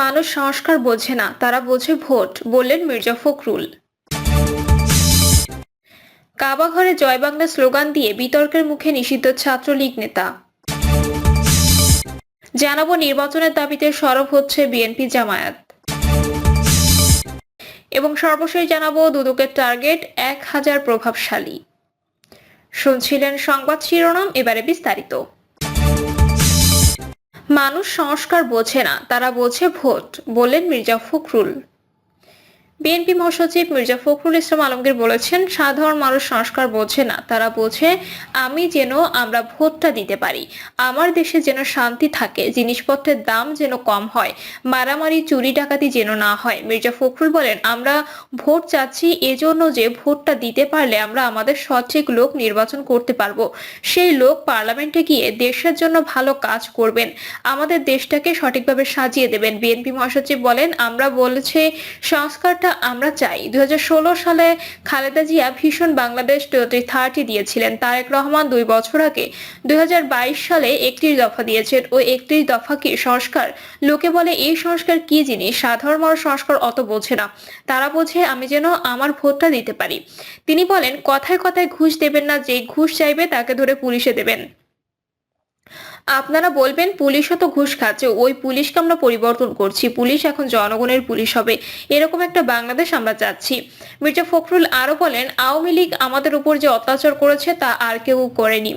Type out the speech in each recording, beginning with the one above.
মানুষ সংস্কার বোঝে না, তারা বোঝে ভোট, বললেন মির্জা ফখরুল। কাবা ঘরে জয় বাংলা স্লোগান দিয়ে বিতর্কের মুখে নিষিদ্ধ ছাত্রলীগ নেতা। জানাবো নির্বাচনের দাবিতে সরব হচ্ছে বিএনপি জামায়াত। এবং সর্বশেষ জানাবো দুদকের টার্গেট 1000 প্রভাবশালী। শুনছিলেন সংবাদ শিরোনাম, এবারে বিস্তারিত। মানুষ সংস্কার বোঝে না, তারা বোঝে ভোট, বললেন মির্জা ফখরুল। বিএনপি মহাসচিব মির্জা ফখরুল ইসলাম আলমগীর বলেছেন, সাধারণ মানুষ সংস্কার বোঝে না, তারা বোঝে আমরা ভোটটা দিতে পারি, আমার দেশে যেন শান্তি থাকে, জিনিসপত্রের দাম যেন কম হয়, মারামারি চুরি ডাকাতি যেন না হয়। মির্জা ফখরুল বলেন, আমরা ভোট চাচ্ছি এজন্য যে ভোটটা দিতে পারলে আমরা আমাদের সঠিক লোক নির্বাচন করতে পারবো, সেই লোক পার্লামেন্টে গিয়ে দেশের জন্য ভালো কাজ করবেন, আমাদের দেশটাকে সঠিকভাবে সাজিয়ে দেবেন। বিএনপি মহাসচিব বলেন, আমরা বলেছি সংস্কারটা আমরা চাই। 2016 সালে খালেদা জিয়া ভীষণ বাংলাদেশ 2030 দিয়েছিলেন, তারেক রহমান 2 বছর আগে 2022 সালে 31 দফা দিয়েছেন। ওই 31 দফা কি সংস্কার? লোকে বলে এই সংস্কার কি জিনিস, সাধারণ মানুষ সংস্কার অত বোঝে না, তারা বোঝে আমি যেন আমার ভোটটা দিতে পারি। তিনি বলেন, কথায় কথায় ঘুষ দেবেন না, যে ঘুষ চাইবে তাকে ধরে পুলিশে দেবেন। আপনারা বলবেন পুলিশও তো ঘুষ খাচ্ছে, ওই পুলিশকে আমরা পরিবর্তন করছি, পুলিশ এখন জনগণের পুলিশ হবে, এরকম একটা বাংলাদেশ আমরা চাচ্ছি। মির্জা ফখরুল আরো বলেন, আওয়ামী লীগ আমাদের উপর যে অত্যাচার করেছে তা আর কেউ করেনি।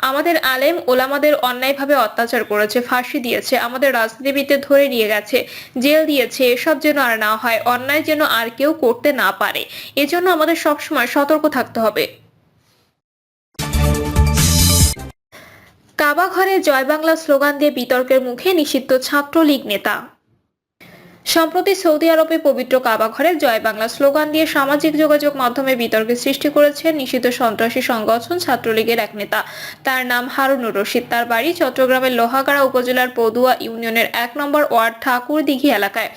আমাদের আলেম ওলামাদের অন্যায়ভাবে অত্যাচার করেছে, ফাঁসি দিয়েছে, আমাদের রাজনীতিবিদদের ধরে নিয়ে গেছে, জেল দিয়েছে, এসব যেন আর না হয়, অন্যায় যেন আর কেউ করতে না পারে, এজন্য আমাদের সবসময় সতর্ক থাকতে হবে। কাবা ঘরে জয় বাংলা স্লোগান দিয়ে বিতর্কের মুখে নিষিদ্ধ ছাত্রলীগ নেতা। সম্প্রতি সৌদি আরবে পবিত্র কাবা ঘরে জয় বাংলা স্লোগান দিয়ে সামাজিক যোগাযোগ মাধ্যমে বিতর্কের সৃষ্টি করেছে নিষিদ্ধ সন্ত্রাসী সংগঠন ছাত্রলীগের এক নেতা। তার নাম হারুনুর রশিদ, তার বাড়ি চট্টগ্রামের লোহাগাড়া উপজেলার পদুয়া ইউনিয়নের 1 নম্বর ওয়ার্ড ঠাকুরদিঘি এলাকায়।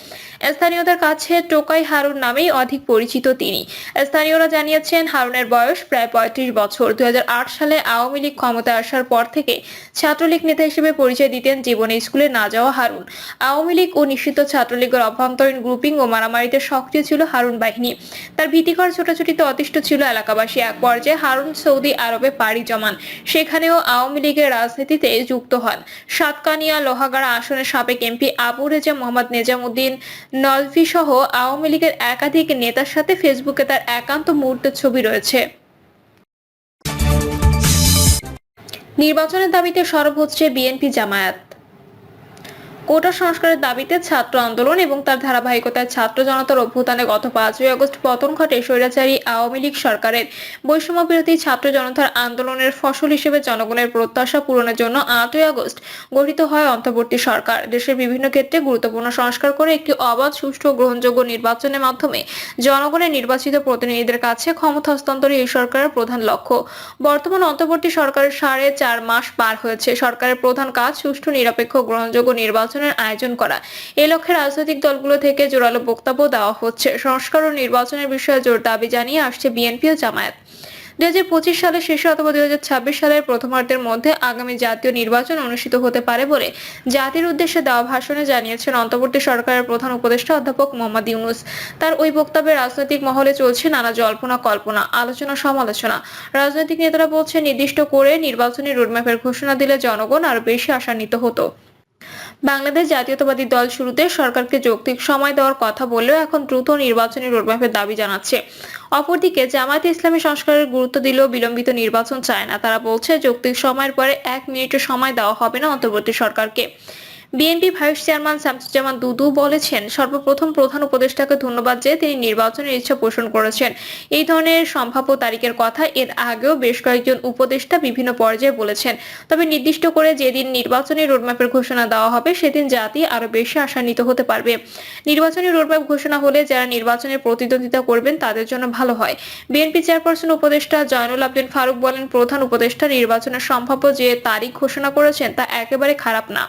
স্থানীয়দের কাছে টোকাই হারুন নামেই অধিক পরিচিত তিনি। স্থানীয়রা জানিয়েছেন, হারুনের বয়স প্রায় 35 বছর। 2008 সালে আওয়ামী লীগ ক্ষমতায় আসার পর থেকে ছাত্রলীগ নেতা হিসেবে পরিচয় দিতেন জীবনে স্কুলে না যাওয়া হারুন। আওয়ামী লীগ ও নিষিদ্ধ ছাত্রলীগের অভ্যন্তরীণ গ্রুপিং ও মারামারিতে সক্রিয় ছিল হারুন বাহিনী। তার ভীতিকর ছোটাছুটিতে অতিষ্ঠ ছিল এলাকাবাসী। এক পর্যায়ে হারুন সৌদি আরবে পাড়ি জমান, সেখানেও আওয়ামী লীগের রাজনীতিতে যুক্ত হন। সাতকানিয়া লোহাগাড়া আসনের সাবেক এমপি আবু রেজা মোহাম্মদ নেজামুদ্দিন নলভি সহ আওয়ামী লীগের একাধিক নেতার সাথে ফেসবুকে তার একান্ত মুহূর্তের ছবি রয়েছে। নির্বাচনের দাবিতে সরব হচ্ছে বিএনপি জামায়াত। কোটা সংস্কারের দাবিতে ছাত্র আন্দোলন এবং তার ধারাবাহিকতায় ছাত্র জনতার অভ্যুত্থানে গত 5ই আগস্ট পতন ঘটে স্বৈরাচারী আওয়ামী লীগ সরকারের। বৈষম্য বিরোধী ছাত্র জনতার আন্দোলনের ফসল হিসেবে জনগণের প্রত্যাশা পূরণের জন্য 8ই আগস্ট গঠিত হয় অন্তর্বর্তী সরকার। দেশের বিভিন্ন ক্ষেত্রে গুরুত্বপূর্ণ সংস্কার করে একটি অবাধ, সুষ্ঠু ও গ্রহণযোগ্য নির্বাচনের মাধ্যমে জনগণের নির্বাচিত প্রতিনিধিদের কাছে ক্ষমতা হস্তান্তরই এই সরকারের প্রধান লক্ষ্য। বর্তমান অন্তর্বর্তী সরকারের 4.5 মাস পার হয়েছে। সরকারের প্রধান কাজ সুষ্ঠু, নিরপেক্ষ, গ্রহণযোগ্য নির্বাচন আয়োজন করা। এই লক্ষ্যে রাজনৈতিক দলগুলো থেকে জোরালো বক্তব্য দেওয়া হচ্ছে। সংস্কার ও নির্বাচনের বিষয়ে জোর দাবি জানিয়ে আসছে বিএনপি ও জামায়াত। 2025 সালের শেষে অথবা 2026 সালের প্রথমার্ধের মধ্যে আগামী জাতীয় নির্বাচন অনুষ্ঠিত হতে পারে বলে জাতির উদ্দেশ্যে দেওয়া ভাষণে জানিয়েছেন অন্তর্বর্তী সরকারের প্রধান উপদেষ্টা অধ্যাপক মোহাম্মদ ইউনূস। তার ওই বক্তব্যে রাজনৈতিক মহলে চলছে নানা জল্পনা কল্পনা, আলোচনা সমালোচনা। রাজনৈতিক নেতারা বলছেন, নির্দিষ্ট করে নির্বাচনী রোডম্যাপের ঘোষণা দিলে জনগণ আরো বেশি আশান্বিত হতো। বাংলাদেশ জাতীয়তাবাদী দল শুরুতে সরকারকে যৌক্তিক সময় দেওয়ার কথা বললেও এখন দ্রুত নির্বাচনী রোডম্যাপের দাবি জানাচ্ছে। অপরদিকে জামায়াতে ইসলামী সংস্কারের গুরুত্ব দিলেও বিলম্বিত নির্বাচন চায় না। তারা বলছে, যৌক্তিক সময়ের পরে 1 মিনিটও সময় দেওয়া হবে না অন্তর্বর্তী সরকারকে। বিএনপি ভাইস চেয়ারম্যান শামসুজ্জামান দুদু বলেছেন, সর্বপ্রথম প্রধান উপদেষ্টাকে ধন্যবাদ যে তিনি নির্বাচনের ইচ্ছা পোষণ করেছেন। এই ধরনের সম্ভাব্য তারিখের কথা এর আগেও বেশ কয়েকজন উপদেষ্টা বিভিন্ন পর্যায়ে বলেছেন। তবে নির্দিষ্ট করে যেদিন নির্বাচনী রোডম্যাপের ঘোষণা দেওয়া হবে সেদিন জাতি আরো বেশি আশান্বিত হতে পারবে। নির্বাচনী রোডম্যাপ ঘোষণা হলে যারা নির্বাচনে প্রতিদ্বন্দ্বিতা করবেন তাদের জন্য ভালো হয়। বিএনপি চেয়ারপারসন উপদেষ্টা জয়নুল আবেদিন ফারুক বলেন, প্রধান উপদেষ্টা নির্বাচনের সম্ভাব্য যে তারিখ ঘোষণা করেছেন তা একেবারে খারাপ না।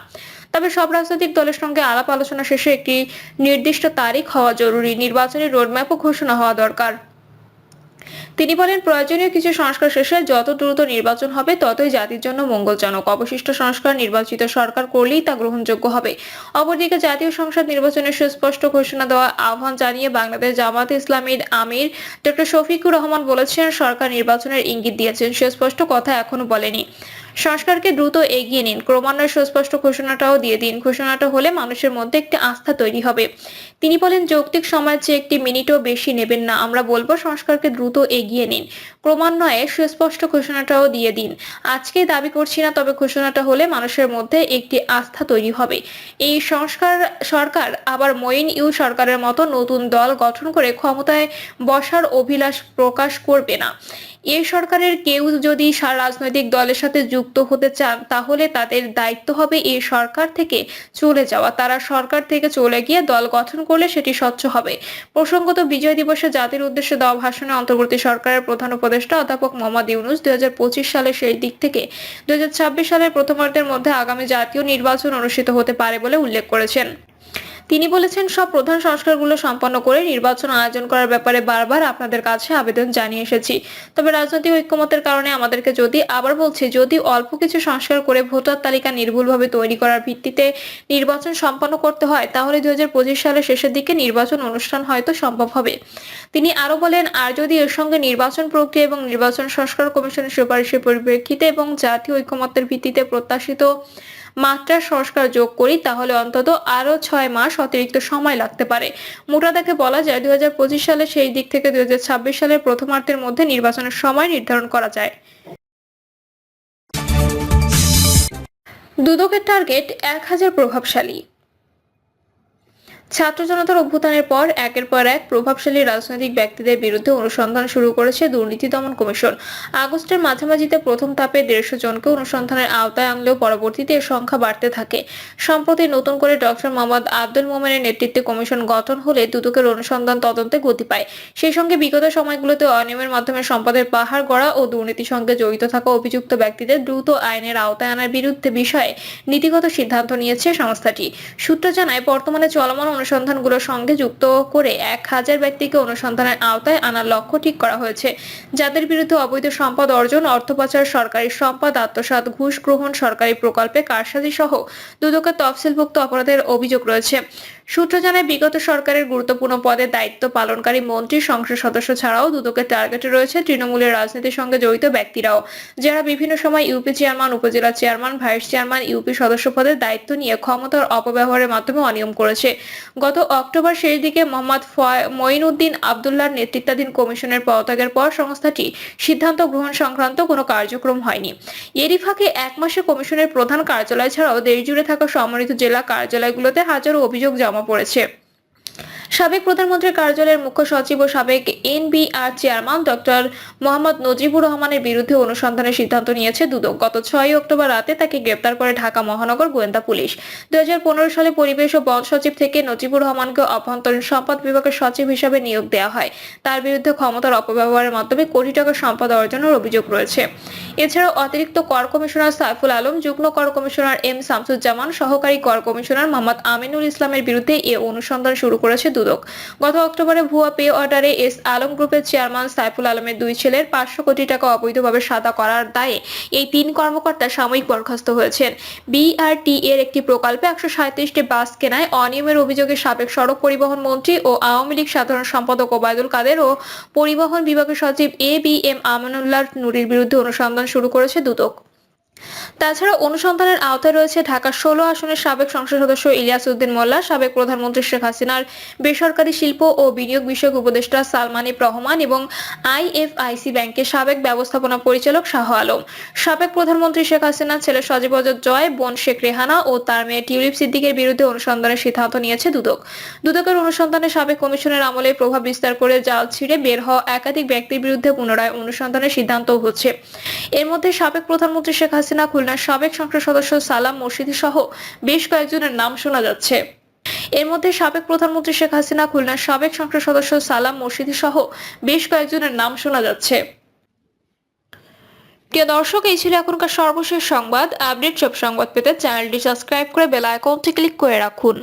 তবে সব রাজনৈতিক দলের সঙ্গে আলাপ আলোচনা শেষে একটি নির্দিষ্ট তারিখ হওয়া জরুরি। নির্বাচনী রোডম্যাপও ঘোষণা হওয়া দরকার। তিনি বলেন, প্রয়োজনীয় কিছু সংস্কার শেষে যত দ্রুত নির্বাচন হবে ততই জাতির জন্য মঙ্গলজনক। অবশিষ্ট সংস্কার নির্বাচিত সরকার করলেই তা গ্রহণযোগ্য হবে। অপরদিকে জাতীয় সংসদ নির্বাচনের সুস্পষ্ট ঘোষণা দেওয়ার আহ্বান জানিয়ে বাংলাদেশ জামায়াতে ইসলামীর আমির ডক্টর শফিকুর রহমান বলেছেন, সরকার নির্বাচনের ইঙ্গিত দিয়েছেন, সুস্পষ্ট কথা এখনো বলেনি। সংস্কারকে দ্রুত এগিয়ে নিন, ক্রমান্বয়ে সুস্পষ্ট ঘোষণাটাও দিয়ে দিন। ঘোষণাটা হলে মানুষের মধ্যে একটি আস্থা তৈরি হবে। তিনি বলেন, যৌক্তিক সময়ের চেয়ে একটি মিনিটও বেশি নেবেন না। আমরা বলবো, সংস্কারকে দ্রুত এগিয়ে নিন, ক্রমান্বয়ে সুস্পষ্ট ঘোষণাটাও দিয়ে দিন। আজকেই দাবি করছি না, তবে ঘোষণাটা হলে মানুষের মধ্যে একটি আস্থা তৈরি হবে। এই সরকার আবার মঈন ইউ সরকারের মতো নতুন দল গঠন করে ক্ষমতায় বসার অভিলাষ প্রকাশ করবে না। এই সরকারের কেউ যদি রাজনৈতিক দলের সাথে যুক্ত হতে চান, তাহলে তাদের দায়িত্ব হবে এই সরকার থেকে চলে যাওয়া। তারা সরকার থেকে চলে গিয়ে দল গঠন করলে সেটি স্বচ্ছ হবে। প্রসঙ্গত, বিজয় দিবসে জাতির উদ্দেশ্যে দেওয়া ভাষণে অন্তর্বর্তী সরকারের প্রধান উপদেষ্টা অধ্যাপক মোহাম্মদ ইউনূস 2025 সালের শেষ দিক থেকে 2026 সালের প্রথমার্ধের মধ্যে আগামী জাতীয় নির্বাচন অনুষ্ঠিত হতে পারে বলে উল্লেখ করেছেন। তিনি বলেছেন, সব প্রধান সংস্কারগুলো সম্পন্ন করে নির্বাচন আয়োজন করার ব্যাপারে বারবার আপনাদের কাছে আবেদন জানিয়ে এসেছি। তবে রাজনৈতিক ঐক্যমতের কারণে আমাদেরকে যদি অল্প কিছু সংস্কার করে ভোটার তালিকা নির্ভুলভাবে তৈরি করার ভিত্তিতে নির্বাচন সম্পন্ন করতে হয়, তাহলে 2025 সালের শেষের দিকে নির্বাচন অনুষ্ঠান হয়তো সম্ভব হবে। তিনি আরো বলেন, আর যদি এর সঙ্গে নির্বাচন প্রক্রিয়া এবং নির্বাচন সংস্কার কমিশনের সুপারিশের পরিপ্রেক্ষিতে এবং জাতীয় ঐক্যমত্যের ভিত্তিতে প্রত্যাশিত মাত্রার সংস্কার যোগ করি, তাহলে অন্তত আরো 6 মাস অতিরিক্ত সময় লাগতে পারে। মোটা দাগে বলা যায়, 2025 সালের সেই দিক থেকে 2026 সালের প্রথমার্ধের মধ্যে নির্বাচনের সময় নির্ধারণ করা যায়। দুদকের টার্গেট 1000 প্রভাবশালী। ছাত্র জনতার অভ্যুত্থানের পর একের পর এক প্রভাবশালী রাজনৈতিক ব্যক্তিদের বিরুদ্ধে অনুসন্ধান শুরু করেছে দুর্নীতি দমন কমিশন। আগস্টের মাঝামাঝিতে প্রথম ধাপে 150 জনকে অনুসন্ধানের আওতায় আনলেও পরবর্তীতে এর সংখ্যা বাড়তে থাকে। সম্প্রতি নতুন করে ডক্টর মোহাম্মদ আব্দুল মোমেনের নেতৃত্বে কমিশন গঠন হলে দুদকের অনুসন্ধান তদন্তে গতি পায়। সেই সঙ্গে বিগত সময়গুলোতে অনিয়মের মাধ্যমে সম্পদের পাহাড় গড়া ও দুর্নীতির সঙ্গে জড়িত থাকা অভিযুক্ত ব্যক্তিদের দ্রুত আইনের আওতায় আনার বিরুদ্ধে বিষয়ে নীতিগত সিদ্ধান্ত নিয়েছে সংস্থাটি। সূত্র জানায়, বর্তমানে চলমান অনুসন্ধানগুলোর সঙ্গে যুক্ত করে 1000 ব্যক্তিকে অনুসন্ধানের আওতায় আনার লক্ষ্য ঠিক করা হয়েছে, যাদের বিরুদ্ধে অবৈধ সম্পদ অর্জন, অর্থ পাচার, সরকারি সম্পদ আত্মসাৎ, ঘুষ গ্রহণ, সরকারি প্রকল্পে কারসাজি সহ দুদকের তফসিলভুক্ত অপরাধের অভিযোগ রয়েছে। সূত্র জানায়, বিগত সরকারের গুরুত্বপূর্ণ পদে দায়িত্ব পালনকারী মন্ত্রী, সংসদ সদস্য ছাড়াও দুদকের টার্গেটে রয়েছে তৃণমূলের রাজনীতির সঙ্গে জড়িত ব্যক্তিরাও, যারা বিভিন্ন সময় ইউপি চেয়ারম্যান, উপজেলা চেয়ারম্যান, ভাইস চেয়ারম্যান, ইউপি সদস্য পদের দায়িত্ব নিয়ে ক্ষমতার অপব্যবহারের মাধ্যমে অনিয়ম করেছে। গত অক্টোবর শেষ দিকে মোহাম্মদ মঈনউদ্দিন আবদুল্লাহর নেতৃত্বাধীন কমিশনের পদত্যাগের পর সংস্থাটি সিদ্ধান্ত গ্রহণ সংক্রান্ত কোনো কার্যক্রম হয়নি। এরই ফাঁকে 1 মাসে কমিশনের প্রধান কার্যালয় ছাড়াও দেশজুড়ে থাকা সম্মানিত জেলা কার্যালয়গুলোতে হাজারো অভিযোগ জমা পড়েছে। সাবেক প্রধানমন্ত্রীর কার্যালয়ের মুখ্য সচিব ও সাবেক NBR chairman doctor Mohammad Najibur রহমানের বিরুদ্ধে অনুসন্ধানের সিদ্ধান্ত নিয়েছে দুদক। গত 6 অক্টোবর রাতে তাকে গ্রেপ্তার করে ঢাকা মহানগর গোয়েন্দা পুলিশ। 2015 সালে পরিবেশ ও বন সচিব থেকে নজিবুর রহমানকে অভ্যন্তরীণ সম্পদ বিভাগের সচিব হিসেবে নিয়োগ দেওয়া হয়। তার বিরুদ্ধে ক্ষমতার অপব্যবহারের মাধ্যমে কোটি টাকা সম্পদ অর্জনের অভিযোগ রয়েছে। এছাড়াও অতিরিক্ত কর কমিশনার সাইফুল আলম, যুগ্ম কর কমিশনার এম শামসুজ্জামান, সহকারী কর কমিশনার মোহাম্মদ আমিনুল ইসলামের বিরুদ্ধে এ অনুসন্ধান শুরু করেছে দুদক। গত অক্টোবরে ভুয়া পে অর্ডারে এস আলম গ্রুপের চেয়ারম্যান সাইফুল আলমের 2 ছেলের 500 কোটি টাকা অবৈধভাবে সাদা করার দায়ে এই 3 কর্মকর্তা সাময়িক বরখাস্ত হয়েছেন। বিআরটি এর একটি প্রকল্পে 137টি বাস কেনায় অনিয়মের অভিযোগে সাবেক সড়ক পরিবহন মন্ত্রী ও আওয়ামী লীগ সাধারণ সম্পাদক ওবায়দুল কাদের ও পরিবহন বিভাগের সচিব এবিএম আমানুল্লাহ নুরীর বিরুদ্ধে অনুসন্ধান শুরু করেছে দুদক। তাছাড়া অনুসন্ধানের আওতায় রয়েছে ঢাকা 16 আসনের সাবেক সংসদ সদস্য ইলিয়াস উদ্দিন মোল্লা, সাবেক প্রধানমন্ত্রী শেখ হাসিনার বেসরকারি শিল্প ও বিনিয়োগ বিষয়ক উপদেষ্টা সালমানিব রহমান এবং আইএফআইসি ব্যাংকের সাবেক ব্যবস্থাপনা পরিচালক শাহ আলম, সাবেক প্রধানমন্ত্রী শেখ হাসিনার ছেলে সজীব ওয়াজেদ জয়, বোন শেখ রেহানা ও তার মেয়ে টিউলিপ সিদ্দিকের বিরুদ্ধে অনুসন্ধানের সিদ্ধান্ত নিয়েছে দুদক। দুদকের অনুসন্ধানে সাবেক কমিশনের আমলে প্রভাব বিস্তার করে জাল ছিঁড়ে বের হওয়া একাধিক ব্যক্তির বিরুদ্ধে পুনরায় অনুসন্ধানের সিদ্ধান্ত হচ্ছে। এর মধ্যে সাবেক প্রধানমন্ত্রী শেখ হাসিনা, খুলনার সাবেক সংসদ সদস্য সালাম মুর্শিদি সহ বেশ কয়েকজনের নাম শোনা যাচ্ছে। প্রিয় দর্শক, এই ছিল এখনকার সর্বশেষ সংবাদ। আপডেট সব সংবাদ পেতে চ্যানেলটি সাবস্ক্রাইব করে বেল আইকনটি ক্লিক করে রাখুন।